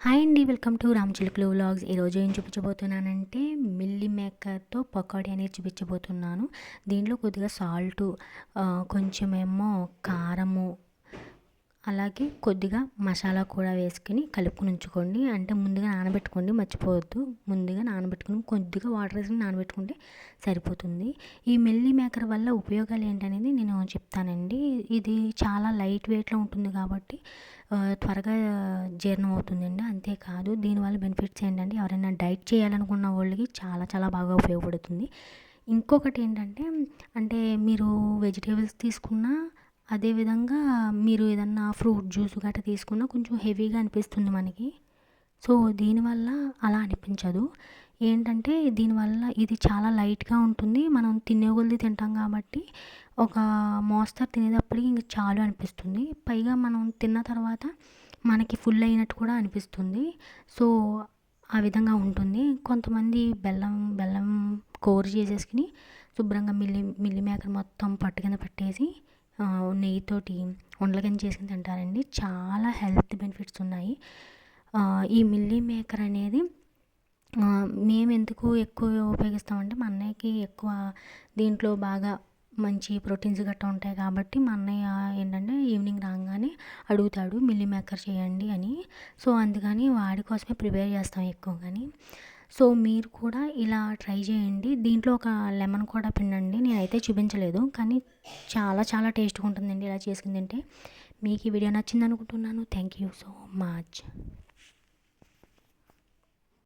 Hi అండి, welcome to రామచిలుకలు vlogs. ఈరోజు ఏం చూపించబోతున్నానంటే మిల్లీ మేకర్తో పకోడీ అనేది చూపించబోతున్నాను. దీంట్లో కొద్దిగా సాల్టు, కొంచెమేమో కారము, అలాగే కొద్దిగా మసాలా కూడా వేసుకుని కలుపుకొని ఉంచుకోండి. అంటే ముందుగా నానబెట్టుకోండి, మర్చిపోవద్దు. ముందుగా నానబెట్టుకుని కొద్దిగా వాటర్ వేసుకుని నానబెట్టుకుంటే సరిపోతుంది. ఈ మిల్లీ మేకర్ వల్ల ఉపయోగాలు ఏంటనేది నేను చెప్తానండి. ఇది చాలా లైట్ వెయిట్లో ఉంటుంది కాబట్టి త్వరగా జీర్ణం అవుతుందండి. అంతేకాదు దీనివల్ల బెనిఫిట్స్ ఏంటంటే ఎవరైనా డైట్ చేయాలనుకున్న వాళ్ళకి చాలా చాలా బాగా ఉపయోగపడుతుంది. ఇంకొకటి ఏంటంటే, అంటే మీరు వెజిటేబుల్స్ తీసుకున్నా, అదేవిధంగా మీరు ఏదన్నా ఫ్రూట్ జ్యూస్ గట్రా తీసుకున్నా కొంచెం హెవీగా అనిపిస్తుంది మనకి. సో దీనివల్ల అలా అనిపించదు. ఏంటంటే దీనివల్ల ఇది చాలా లైట్గా ఉంటుంది. మనం తినే కొద్దీ తింటాం కాబట్టి ఒక మోస్తరు తినేటప్పటికి ఇంక చాలు అనిపిస్తుంది. పైగా మనం తిన్న తర్వాత మనకి ఫుల్ అయినట్టు కూడా అనిపిస్తుంది. సో ఆ విధంగా ఉంటుంది. కొంతమంది బెల్లం బెల్లం కోరు చేసేసుకుని శుభ్రంగా మిల్లీ మేకర్ మొత్తం పట్టు కింద పెట్టేసి నెయ్యితోటి ఉండల కింద చేసుకుని తింటారండి. చాలా హెల్త్ బెనిఫిట్స్ ఉన్నాయి. ఈ మిల్లీ మేకర్ అనేది మేము ఎందుకు ఎక్కువ ఉపయోగిస్తామంటే, మా అన్నయ్యకి ఎక్కువ దీంట్లో బాగా మంచి ప్రోటీన్స్ గట్రా ఉంటాయి కాబట్టి మా అన్నయ్య ఏంటంటే ఈవినింగ్ రాగానే అడుగుతాడు మిల్లీ మేకర్ చేయండి అని. సో అందుకని వాడి కోసమే ప్రిపేర్ చేస్తాం ఎక్కువగాని. సో మీరు కూడా ఇలా ట్రై చేయండి. దీంట్లో ఒక లెమన్ కూడా పిండండి. నేనైతే చూపించలేదు, కానీ చాలా చాలా టేస్ట్గా ఉంటుందండి ఇలా చేసుకుని తింటే. మీకు ఈ వీడియో నచ్చింది అనుకుంటున్నాను. Thank you so much.